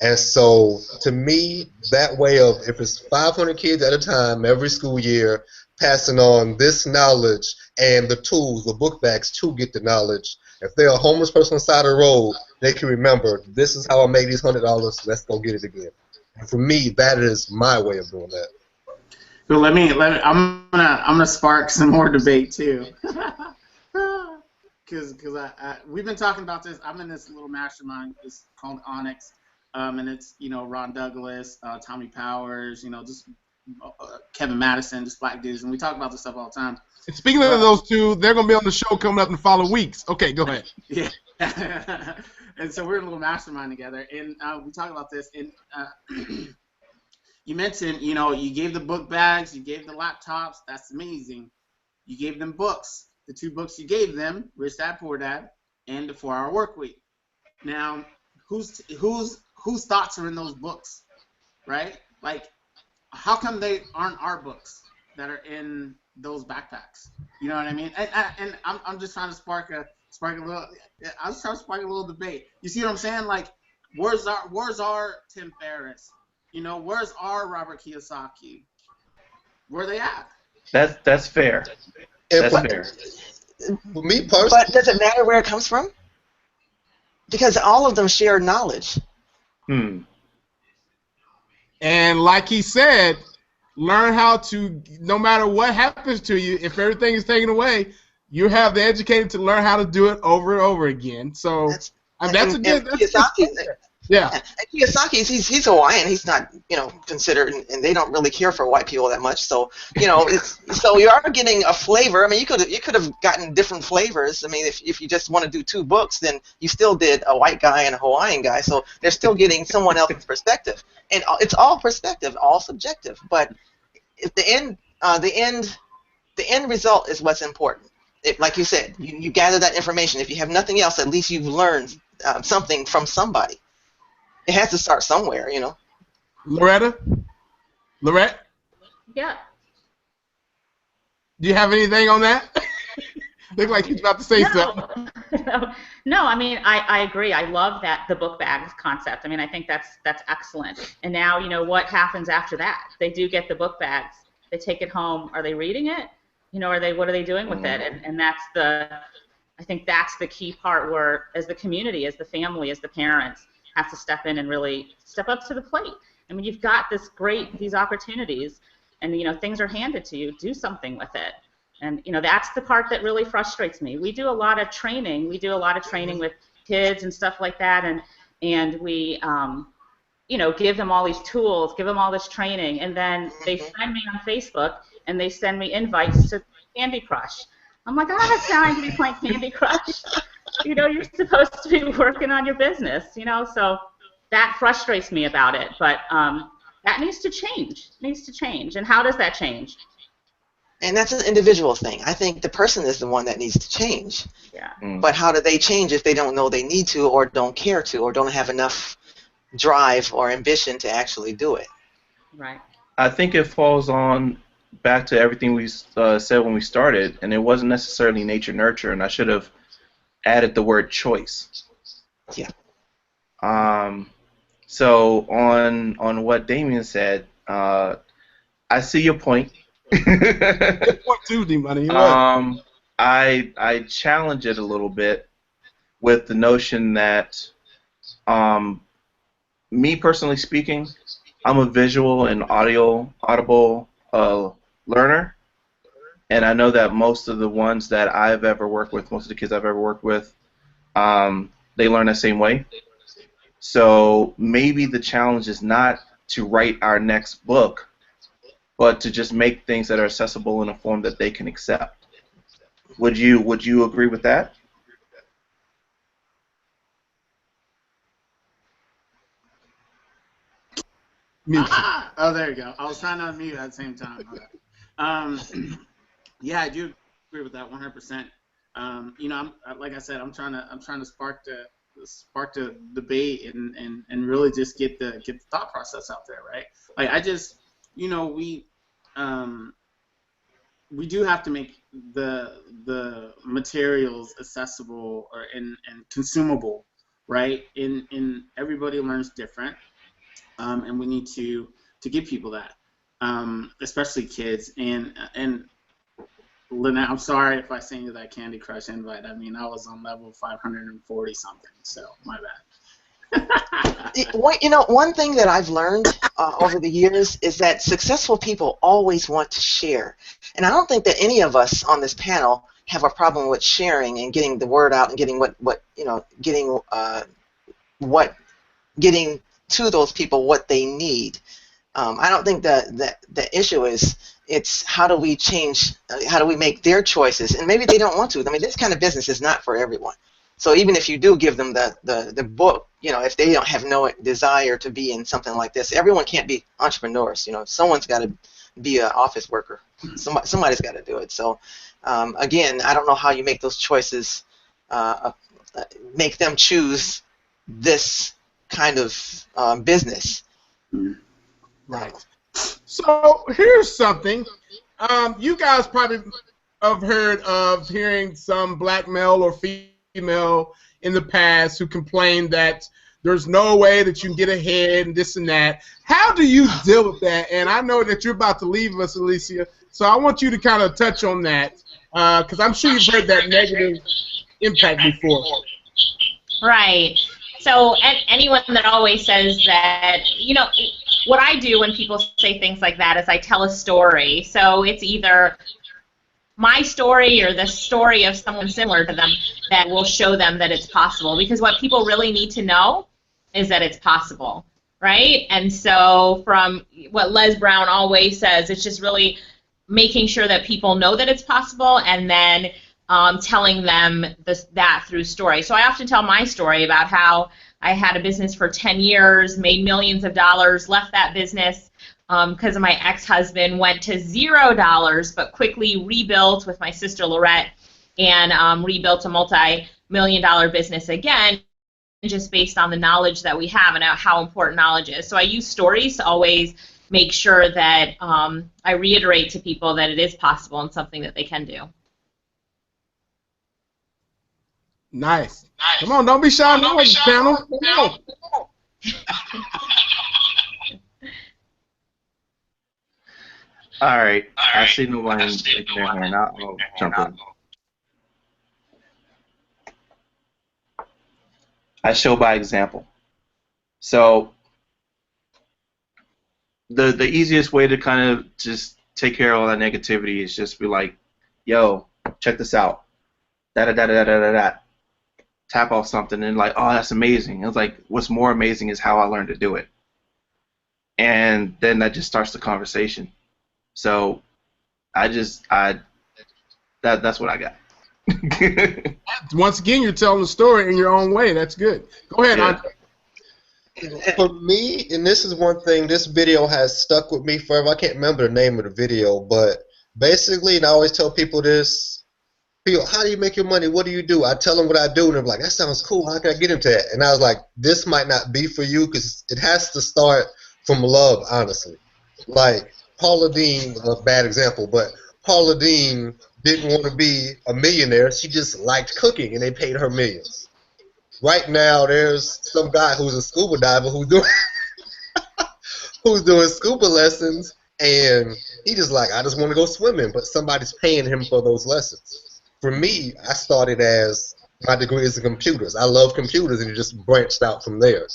And so, to me, that way of, if it's 500 kids at a time every school year, passing on this knowledge and the tools, the book bags to get the knowledge. If they're a homeless person on the side of the road, they can remember, this is how I made these $100, let's go get it again. And for me, that is my way of doing that. So I'm gonna spark some more debate too. Because we've been talking about this. I'm in this little mastermind. It's called Onyx, and it's Ron Douglas, Tommy Powers, just Kevin Madison, just black dudes, and we talk about this stuff all the time. And speaking of those two, they're gonna be on the show coming up in the following weeks. Okay, go ahead. Yeah. And so we're in a little mastermind together, and we talk about this. And you mentioned, you gave the book bags, you gave the laptops. That's amazing. You gave them books. The 2 books you gave them, Rich Dad Poor Dad and the 4-Hour Work Week. Now, whose thoughts are in those books, right? Like, how come they aren't our books that are in those backpacks? You know what I mean? And I'm just trying to spark a little. I was trying to spark a little debate. You see what I'm saying? Like, where's our Tim Ferriss? Where's our Robert Kiyosaki? Where are they at? That's fair. That's fair. For me personally, But does it matter where it comes from? Because all of them share knowledge. And like he said, learn how to, no matter what happens to you, if everything is taken away, you have the educated to learn how to do it over and over again. So that's a good. Yeah. And Kiyosaki, he's Hawaiian. He's not, considered, and they don't really care for white people that much. So, so you are getting a flavor. I mean, you could have gotten different flavors. I mean, if you just want to do 2 books, then you still did a white guy and a Hawaiian guy. So they're still getting someone else's perspective, and it's all perspective, all subjective. But if the end result is what's important. Like you said, you gather that information. If you have nothing else, at least you've learned something from somebody. It has to start somewhere, Lorette? Yeah. Do you have anything on that? Look like he's about to say something. No, I mean, I agree. I love the book bags concept. I mean, I think that's excellent. And now, what happens after that? They do get the book bags. They take it home. Are they reading it? What are they doing with it? And I think that's the key part where, as the community, as the family, as the parents, have to step in and really step up to the plate. I mean, you've got these opportunities, and things are handed to you. Do something with it. And that's the part that really frustrates me. We do a lot of training. We do a lot of training with kids and stuff like that, and we give them all these tools, give them all this training, and then they find me on Facebook and they send me invites to Candy Crush. I'm like, I don't have time to be playing Candy Crush. You're supposed to be working on your business, so that frustrates me about it. But that needs to change. And how does that change? And that's an individual thing. I think the person is the one that needs to change. Yeah. But how do they change if they don't know they need to, or don't care to, or don't have enough drive or ambition to actually do it? Right. I think it falls on back to everything we said when we started, and it wasn't necessarily nature nurture, and I should have added the word choice. Yeah. So on what Damien said, I see your point. Good point too, D-Money. I challenge it a little bit with the notion that, me personally speaking, I'm a visual and audible learner, And I know that most of the ones that I've ever worked with, most of the kids I've ever worked with, they learn the same way. So maybe the challenge is not to write our next book, but to just make things that are accessible in a form that they can accept. Would you agree with that? Oh, there you go. I was trying to unmute at the same time. Yeah, I do agree with that 100%. You know, like I said, I'm trying to spark the debate and really just get the thought process out there, right? Like I just, you know, we do have to make the materials accessible and consumable, right? In everybody learns different. And we need to give people that, especially kids. And Lynette, I'm sorry if I sent you that Candy Crush invite. I mean, I was on level 540 something, so my bad. You know, one thing that I've learned over the years is that successful people always want to share. And I don't think that any of us on this panel have a problem with sharing and getting the word out and getting getting to those people what they need. I don't think the issue is, it's how do we change, how do we make their choices, and maybe they don't want to. I mean, this kind of business is not for everyone. So even if you do give them the book, you know, if they don't have no desire to be in something like this, everyone can't be entrepreneurs. You know, someone's got to be an office worker. Somebody's got to do it. So again, I don't know how you make those choices, make them choose this kind of business. Right. So here's something. You guys probably have heard of hearing some black male or female in the past who complained that there's no way that you can get ahead and this and that. How do you deal with that? And I know that you're about to leave us, Alicia, so I want you to kind of touch on that, because I'm sure you've heard that negative impact before. Right. So anyone that always says that, you know, what I do when people say things like that is I tell a story. So it's either my story or the story of someone similar to them that will show them that it's possible. Because what people really need to know is that it's possible, right? And so from what Les Brown always says, it's just really making sure that people know that it's possible, and then telling them that through story. So I often tell my story about how I had a business for 10 years, made millions of dollars, left that business because of my ex-husband, went to $0, but quickly rebuilt with my sister Lorette, and rebuilt a multi-million-dollar business again, just based on the knowledge that we have and how important knowledge is. So I use stories to always make sure that I reiterate to people that it is possible and something that they can do. Nice. Come on, don't be shy on the channel. All right. I see nobody in their hand. I'll jump in. I show by example. So the easiest way to kind of just take care of all that negativity is just be like, yo, check this out. Da-da-da-da-da-da-da. Tap off something and like, oh, that's amazing. It's like, what's more amazing is how I learned to do it. And then that just starts the conversation. So that's what I got. Once again, you're telling the story in your own way. That's good. Go ahead, Andre. For me, and this is one thing, this video has stuck with me forever. I can't remember the name of the video, but basically, and I always tell people this, people, how do you make your money? What do you do? I tell them what I do, and they're like, that sounds cool. How can I get into that? And I was like, this might not be for you, because it has to start from love, honestly. Like, Paula Deen, a bad example, but Paula Deen didn't want to be a millionaire. She just liked cooking, and they paid her millions. Right now, there's some guy who's a scuba diver who's doing scuba lessons, and he just like, I just want to go swimming, but somebody's paying him for those lessons. For me, I started as my degree is in computers. I love computers, and it just branched out from there.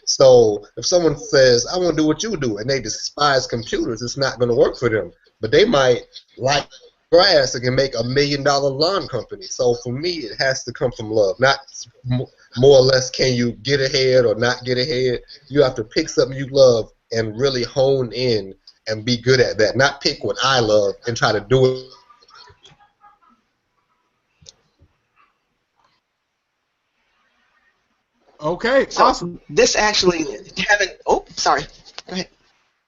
So if someone says, I want to do what you do, and they despise computers, it's not going to work for them. But they might like grass that can make $1 million lawn company. So for me, it has to come from love, not more or less can you get ahead or not get ahead. You have to pick something you love and really hone in and be good at that. Not pick what I love and try to do it. Okay, So awesome. this actually having. Oh, sorry. Go ahead.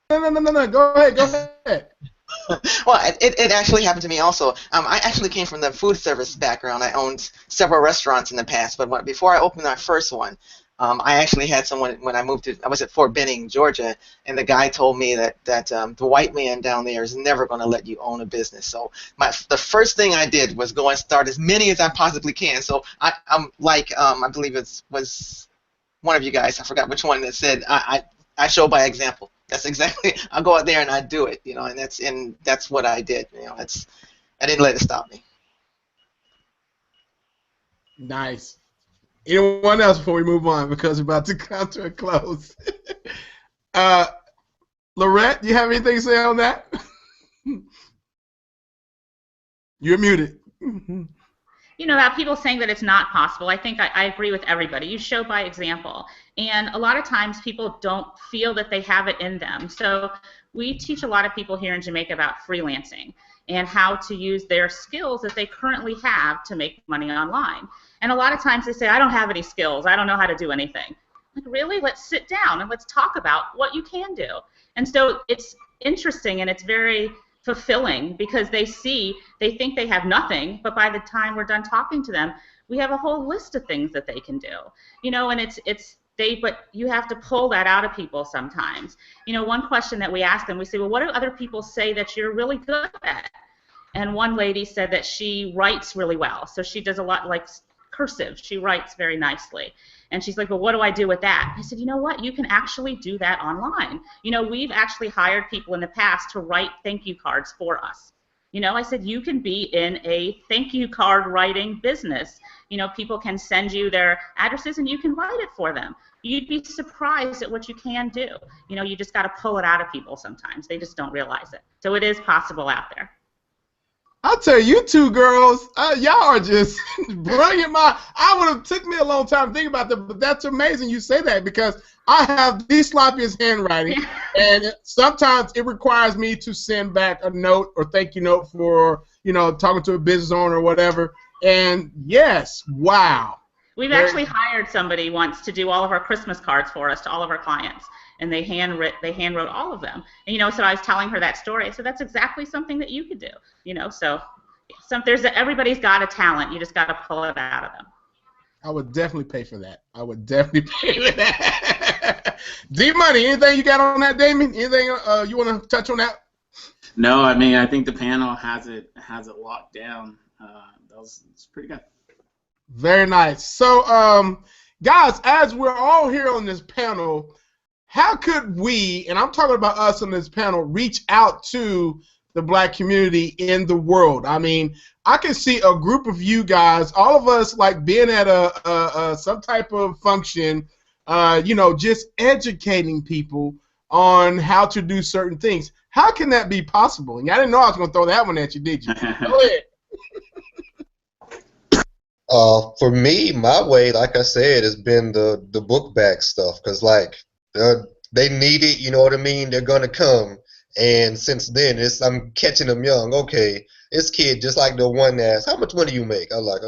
No. Go ahead. Well, it actually happened to me also. I actually came from the food service background. I owned several restaurants in the past, but before I opened my first one, I actually had someone when I moved to. I was at Fort Benning, Georgia, and the guy told me that the white man down there is never going to let you own a business. So the first thing I did was go and start as many as I possibly can. So I'm like I believe was one of you guys. I forgot which one that said I show by example. That's exactly. I'll go out there and I do it, and that's what I did. I didn't let it stop me. Nice. Anyone else before we move on, because we're about to come to a close? Lorette, do you have anything to say on that? You're muted. About people saying that it's not possible, I think I agree with everybody. You show by example. And a lot of times people don't feel that they have it in them. So we teach a lot of people here in Jamaica about freelancing and how to use their skills that they currently have to make money online. And a lot of times they say, I don't have any skills. I don't know how to do anything. Like, really? Let's sit down and let's talk about what you can do. And so it's interesting and it's very fulfilling because they think they have nothing, but by the time we're done talking to them, we have a whole list of things that they can do. And but you have to pull that out of people sometimes. One question that we ask them, we say, well, what do other people say that you're really good at? And one lady said that she writes really well. So she does a lot like cursive. She writes very nicely. And she's like, well, what do I do with that? I said, you know what? You can actually do that online. We've actually hired people in the past to write thank you cards for us. I said, you can be in a thank you card writing business. People can send you their addresses and you can write it for them. You'd be surprised at what you can do. You just got to pull it out of people sometimes. They just don't realize it. So it is possible out there. I'll tell you two girls, y'all are just brilliant. I would have took me a long time to think about that, but that's amazing you say that because I have the sloppiest handwriting, and sometimes it requires me to send back a note or thank you note for, talking to a business owner or whatever. And yes, wow. We've actually hired somebody once to do all of our Christmas cards for us to all of our clients. And they hand wrote all of them. And so I was telling her that story. So that's exactly something that you could do. So everybody's got a talent. You just got to pull it out of them. I would definitely pay for that. D-Money, anything you got on that, Damien? Anything you want to touch on that? No, I mean I think the panel has it locked down. It's pretty good. Very nice. So, guys, as we're all here on this panel, how could we, and I'm talking about us on this panel, reach out to the black community in the world? I mean, I can see a group of you guys, all of us, like being at some type of function, just educating people on how to do certain things. How can that be possible? And I didn't know I was going to throw that one at you, did you? Go ahead. For me, my way, like I said, has been the book bag stuff, because they need it, you know what I mean? They're gonna come, and since then, I'm catching them young. Okay, this kid, just like the one that asked, how much money you make? I'm like,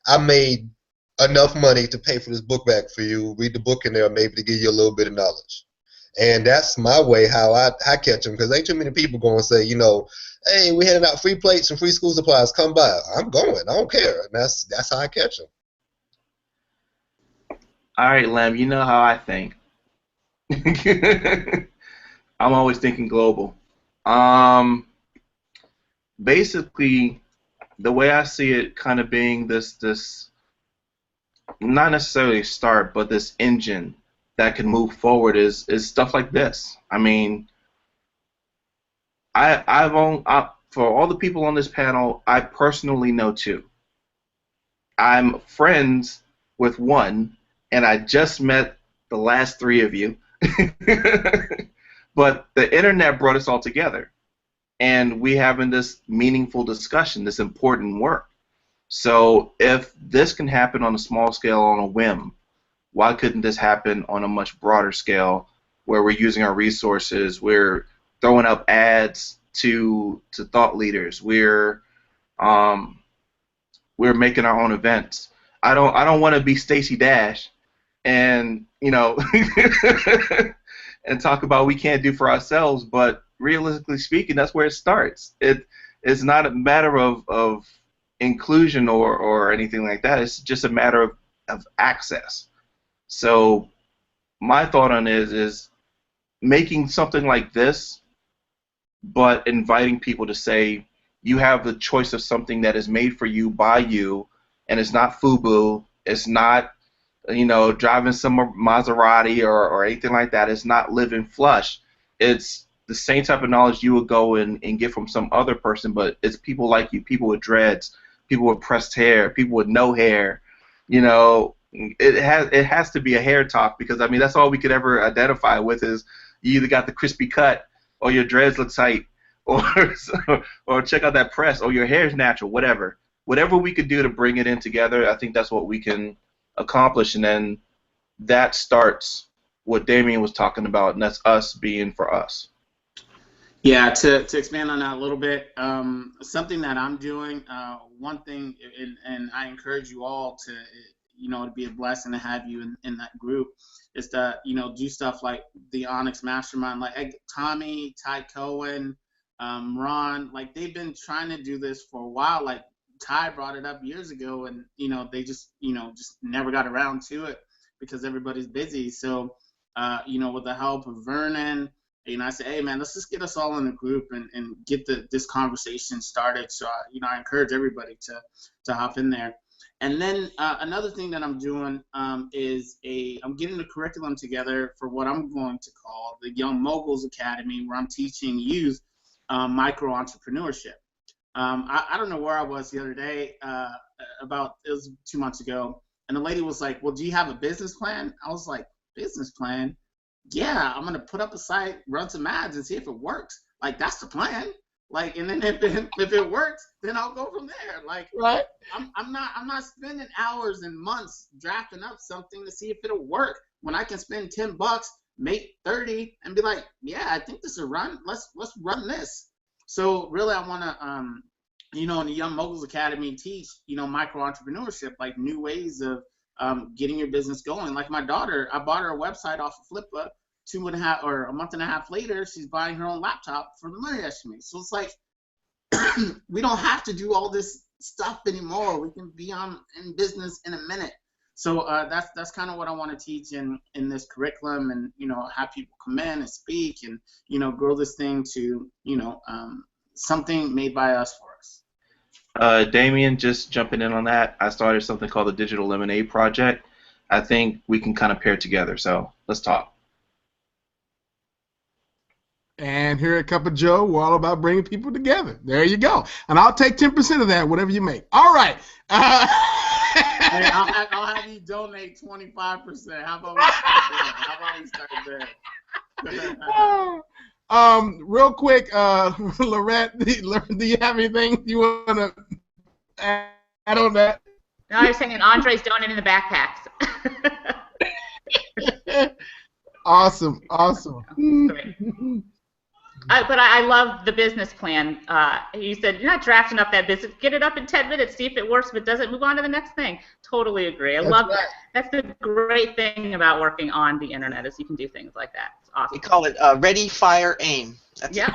I made enough money to pay for this book bag for you. Read the book in there, maybe to give you a little bit of knowledge. And that's my way how I catch them, because ain't too many people going to say, hey, we handing out free plates and free school supplies, come by. I'm going, I don't care. And that's how I catch them. All right, Lem, you know how I think. I'm always thinking global. Basically, the way I see it kind of being this not necessarily a start, but this engine that can move forward is stuff like this. I mean, for all the people on this panel, I personally know two. I'm friends with one, and I just met the last three of you. But the internet brought us all together. and we having this meaningful discussion, this important work. So if this can happen on a small scale on a whim, why couldn't this happen on a much broader scale where we're using our resources, we're throwing up ads to thought leaders, we're making our own events. I don't want to be Stacey Dash and and talk about we can't do for ourselves, but realistically speaking, that's where it starts. It's not a matter of inclusion or anything like that. It's just a matter of access. So my thought on it is making something like this, but inviting people to say you have the choice of something that is made for you by you, and it's not FUBU, it's not driving some Maserati or anything like that. It's not living flush. It's the same type of knowledge you would go and get from some other person, but it's people like you, people with dreads, people with pressed hair, people with no hair. It has to be a hair talk, because I mean that's all we could ever identify with is you either got the crispy cut or your dreads look tight or check out that press or your hair is natural, whatever we could do to bring it in together. I think that's what we can accomplish, and then that starts what Damien was talking about, and that's us being for us. Yeah, to expand on that a little bit, something that I'm doing, one thing, and I encourage you all to, to be a blessing to have you in that group, is to, do stuff like the Onyx Mastermind, like Tommy, Ty Cohen, Ron, like they've been trying to do this for a while. Like Ty brought it up years ago, and they just never got around to it because everybody's busy. So, with the help of Vernon, I said, hey man, let's just get us all in a group and get this conversation started. So, I encourage everybody to hop in there. And then another thing that I'm doing is I'm getting a curriculum together for what I'm going to call the Young Moguls Academy, where I'm teaching youth micro entrepreneurship. I don't know where I was the other day, it was 2 months ago, and the lady was like, well, do you have a business plan? I was like, business plan? Yeah, I'm going to put up a site, run some ads, and see if it works. Like, that's the plan. Like, and then if it works, then I'll go from there. Like, right. I'm not spending hours and months drafting up something to see if it'll work when I can spend $10, make 30, and be like, yeah, I think this will run. Let's run this. So really, I want to, in the Young Moguls Academy, teach, micro entrepreneurship, like new ways of getting your business going. Like my daughter, I bought her a website off of Flippa. A month and a half later, she's buying her own laptop for the money that she makes. So it's like, we don't have to do all this stuff anymore. We can be in business in a minute. So that's kind of what I want to teach in this curriculum, and have people come in and speak, and grow this thing to something made by us for us. Damien, just jumping in on that, I started something called the Digital Lemonade Project. I think we can kind of pair together. So let's talk. And here at Cup of Joe, we're all about bringing people together. There you go. And I'll take 10% of that, whatever you make. All right. Hey, I'll have you donate 25%. How about we start there? Real quick, Lorette, do you have anything you want to add on that? No, I was saying Andre's donating the backpacks. Awesome. Great. But I love the business plan. You said you're not drafting up that business. Get it up in 10 minutes, see if it works. If it doesn't, move on to the next thing. Totally agree. I love that. That's the great thing about working on the internet, is you can do things like that. It's awesome. We call it ready, fire, aim. That's yeah.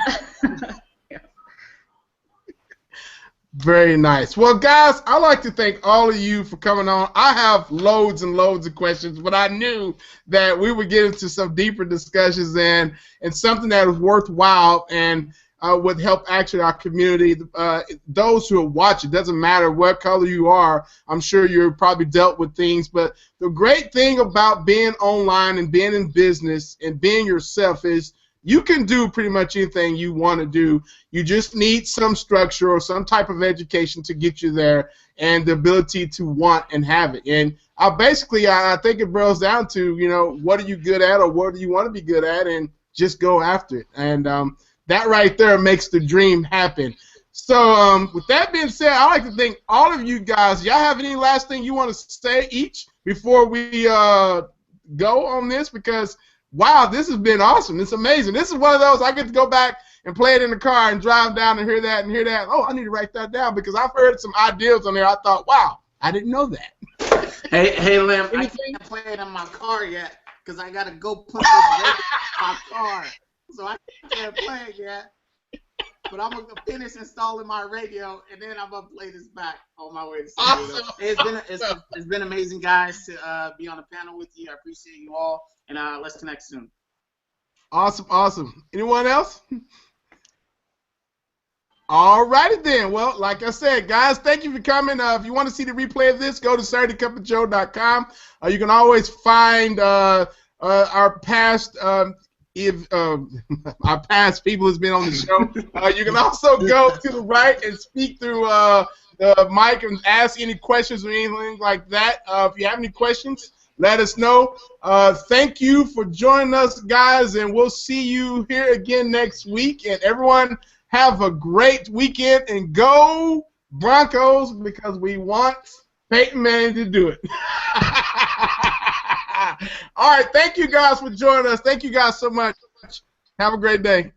Very nice. Well, guys, I'd like to thank all of you for coming on. I have loads and loads of questions, but I knew that we would get into some deeper discussions and something that was worthwhile and would help actually our community. Those who are watching, it doesn't matter what color you are, I'm sure you're probably dealt with things, but the great thing about being online and being in business and being yourself is you can do pretty much anything you want to do. You just need some structure or some type of education to get you there, and the ability to want and have it. And I think it boils down to, what are you good at or what do you want to be good at, and just go after it. And that right there makes the dream happen. So with that being said, I'd like to thank all of you guys. Y'all have any last thing you want to say each before we go on this? Because, wow, this has been awesome. It's amazing. This is one of those I get to go back and play it in the car and drive down and hear that and hear that. Oh, I need to write that down because I've heard some ideas on there. I thought, wow, I didn't know that. Hey, Lim, I can't play it in my car yet because I got to go put this radio in my car. So I can't play it yet. But I'm going to finish installing my radio, and then I'm going to play this back on my way to San Diego. Awesome. It's been amazing, guys, to be on the panel with you. I appreciate you all, and let's connect soon. Awesome. Anyone else? All righty then. Well, like I said, guys, thank you for coming. If you want to see the replay of this, go to SaturdayCupOfJoe.com. You can always find our past our past people who's been on the show. You can also go to the right and speak through the mic and ask any questions or anything like that. If you have any questions, let us know. Thank you for joining us, guys, and we'll see you here again next week. And everyone, have a great weekend, and go Broncos, because we want Peyton Manning to do it. All right, thank you guys for joining us. Thank you guys so much. Have a great day.